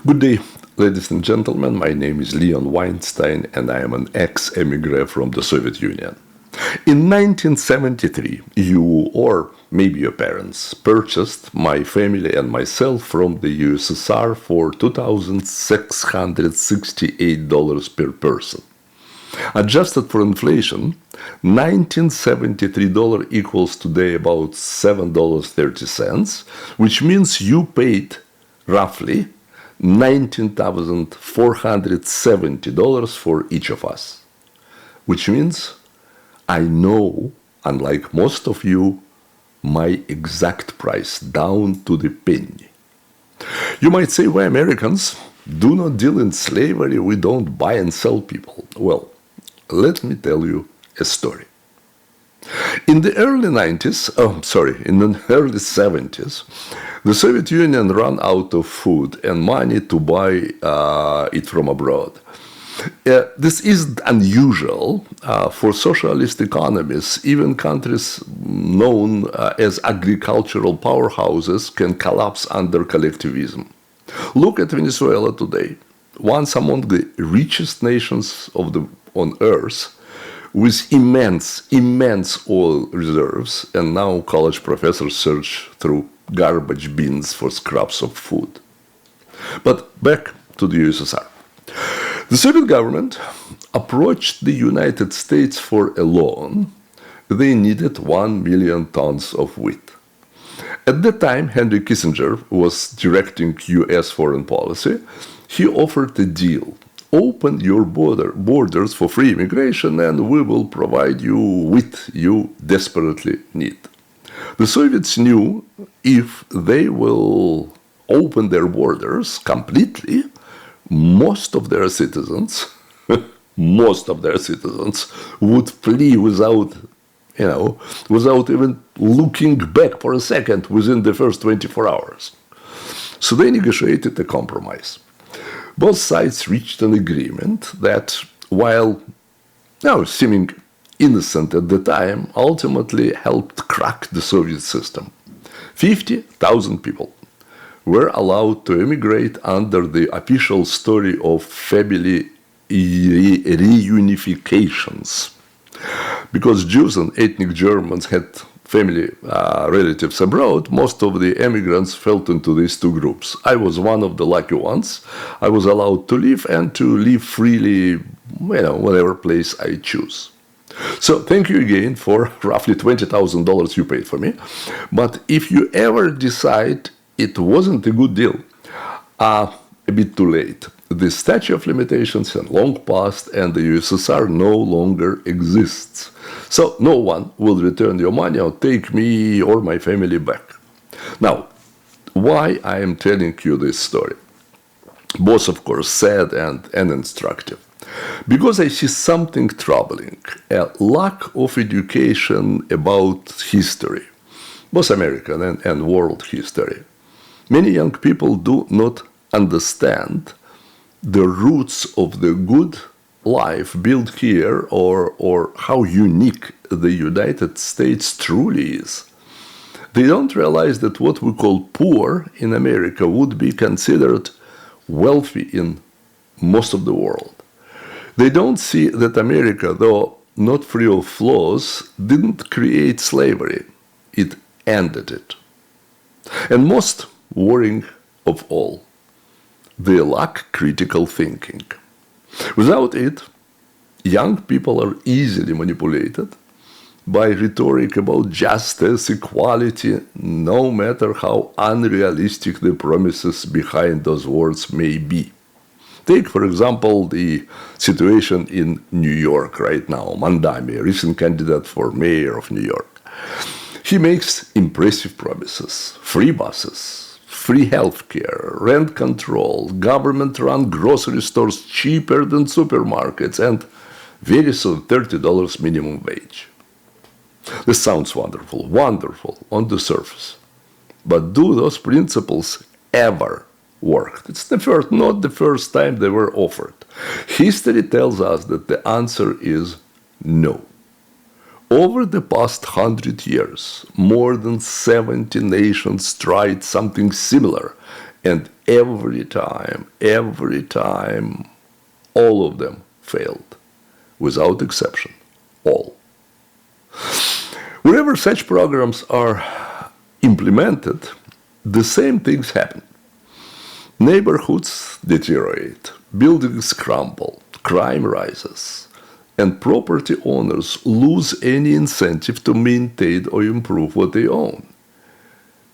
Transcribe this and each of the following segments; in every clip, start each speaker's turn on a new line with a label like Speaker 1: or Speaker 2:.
Speaker 1: Good day, ladies and gentlemen. My name is Leon Weinstein, and I am an ex-emigre from the Soviet Union. In 1973, you, or maybe your parents, purchased my family and myself from the USSR for $2,668 per person. Adjusted for inflation, $1973 equals today about $7.30, which means you paid roughly $19,470 for each of us. Which means I know, unlike most of you, my exact price down to the penny. You might say, we Americans do not deal in slavery, we don't buy and sell people. Well, let me tell you a story. In the early 90s, in the early 70s, the Soviet Union ran out of food and money to buy it from abroad. This is unusual for socialist economies. Even countries known as agricultural powerhouses can collapse under collectivism. Look at Venezuela today, once among the richest nations on earth, with immense oil reserves, and now college professors search through garbage bins for scraps of food. But back to the USSR. The Soviet government approached the United States for a loan. They needed 1 million tons of wheat. At that time, Henry Kissinger was directing US foreign policy. He offered a deal. Open your borders for free immigration and we will provide you with you desperately need. The Soviets knew if they will open their borders completely, most of their citizens would flee without even looking back for a second within the first 24 hours. So they negotiated a compromise. Both sides reached an agreement that, while seeming innocent at the time, ultimately helped crack the Soviet system. 50,000 people were allowed to immigrate under the official story of family reunifications. Because Jews and ethnic Germans had family relatives abroad, most of the immigrants fell into these two groups. I was one of the lucky ones. I was allowed to live and to live freely, whatever place I choose. So thank you again for roughly $20,000 you paid for me. But if you ever decide it wasn't a good deal, a bit too late. The statute of limitations had long passed and the USSR no longer exists. So no one will return your money or take me or my family back. Now, why I am telling you this story? Both, of course, sad and instructive. Because I see something troubling, a lack of education about history, both American and world history. Many young people do not understand the roots of the good life built here or how unique the United States truly is. They don't realize that what we call poor in America would be considered wealthy in most of the world. They don't see that America, though not free of flaws, didn't create slavery. It ended it. And most worrying of all, they lack critical thinking. Without it, young people are easily manipulated by rhetoric about justice, equality, no matter how unrealistic the promises behind those words may be. Take, for example, the situation in New York right now. Mamdani, a recent candidate for mayor of New York. He makes impressive promises: free buses, free healthcare, rent control, government-run grocery stores cheaper than supermarkets, and very soon $30 minimum wage. This sounds wonderful on the surface. But do those principles ever work? It's not the first time they were offered. History tells us that the answer is no. Over the past 100 years, more than 70 nations tried something similar And every time, all of them failed, without exception, all. Wherever such programs are implemented, the same things happen. Neighborhoods deteriorate, buildings crumble, crime rises, and property owners lose any incentive to maintain or improve what they own.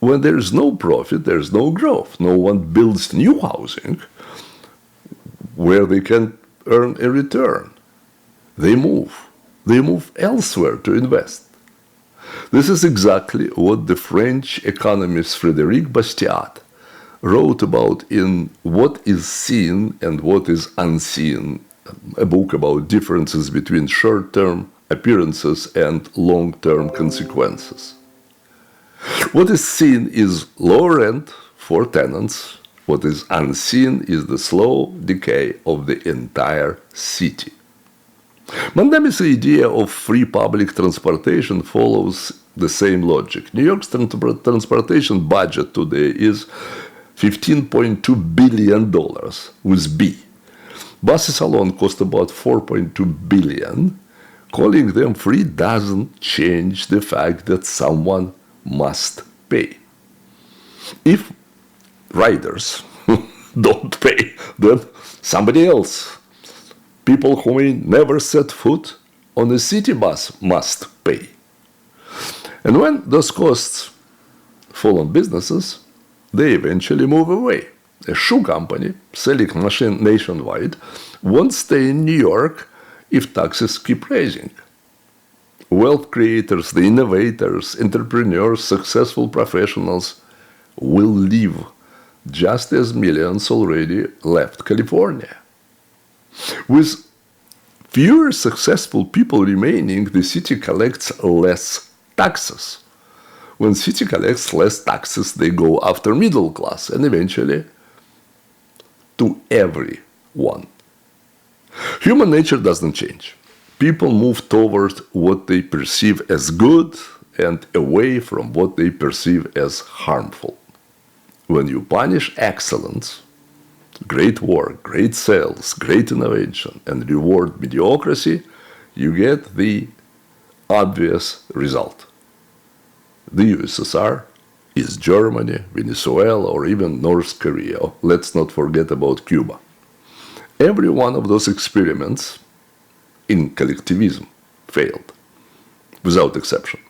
Speaker 1: When there is no profit, there is no growth. No one builds new housing where they can earn a return. They move elsewhere to invest. This is exactly what the French economist Frédéric Bastiat wrote about in What is Seen and What is Unseen, a book about differences between short-term appearances and long-term consequences. What is seen is low rent for tenants. What is unseen is the slow decay of the entire city. Mandami's idea of free public transportation follows the same logic. New York's transportation budget today is $15.2 billion with B. Buses alone cost about $4.2 billion. Calling them free doesn't change the fact that someone must pay. If riders don't pay, then somebody else, people who may never set foot on a city bus, must pay. And when those costs fall on businesses, they eventually move away. A shoe company selling machines nationwide won't stay in New York if taxes keep rising. Wealth creators, the innovators, entrepreneurs, successful professionals will leave, just as millions already left California. With fewer successful people remaining, the city collects less taxes. When city collects less taxes, they go after middle class and eventually to everyone. Human nature doesn't change. People move toward what they perceive as good and away from what they perceive as harmful. When you punish excellence, great work, great sales, great innovation, and reward mediocrity, you get the obvious result. The USSR is Germany, Venezuela, or even North Korea. Let's not forget about Cuba. Every one of those experiments in collectivism failed, without exception.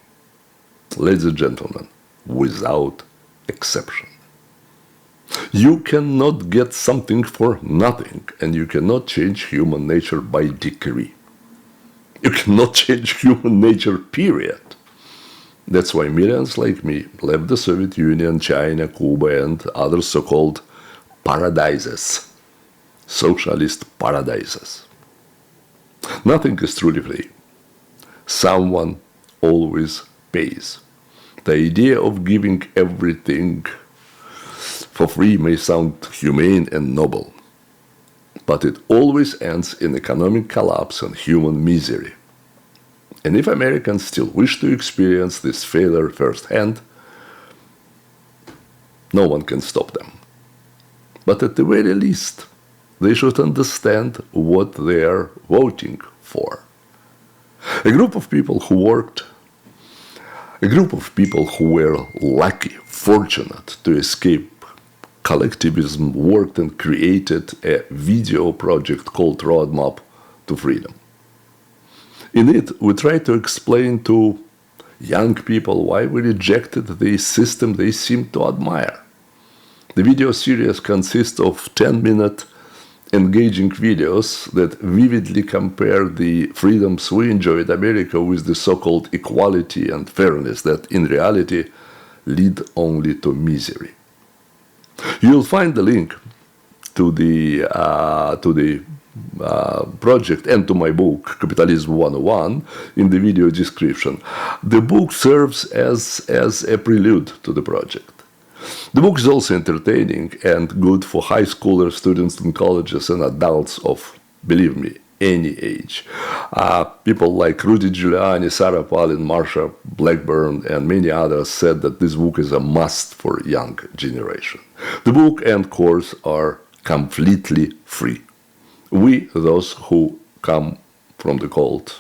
Speaker 1: Ladies and gentlemen, without exception. You cannot get something for nothing, and you cannot change human nature by decree. You cannot change human nature, period. That's why millions like me left the Soviet Union, China, Cuba, and other so-called paradises, socialist paradises. Nothing is truly free. Someone always pays. The idea of giving everything for free may sound humane and noble, but it always ends in economic collapse and human misery. And if Americans still wish to experience this failure firsthand, no one can stop them. But at the very least, they should understand what they are voting for. A group of people who were lucky, fortunate to escape collectivism, worked and created a video project called Roadmap to Freedom. In it, we try to explain to young people why we rejected the system they seem to admire. The video series consists of 10-minute engaging videos that vividly compare the freedoms we enjoy in America with the so-called equality and fairness that in reality lead only to misery. You'll find the link to the project and to my book, Capitalism 101, in the video description. The book serves as a prelude to the project. The book is also entertaining and good for high schoolers, students in colleges, and adults of, believe me, any age. People like Rudy Giuliani, Sarah Palin, Marsha Blackburn, and many others said that this book is a must for young generation. The book and course are completely free. We, those who came from the cold,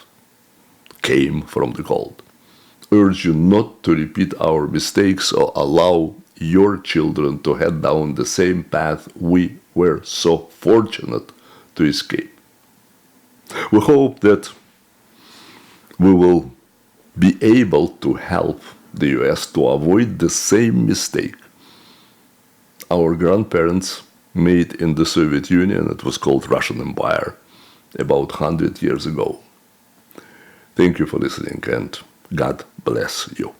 Speaker 1: urge you not to repeat our mistakes or allow your children to head down the same path we were so fortunate to escape. We hope that we will be able to help the US to avoid the same mistake our grandparents made in the Soviet Union. It was called Russian Empire about 100 years ago. Thank you for listening, and God bless you.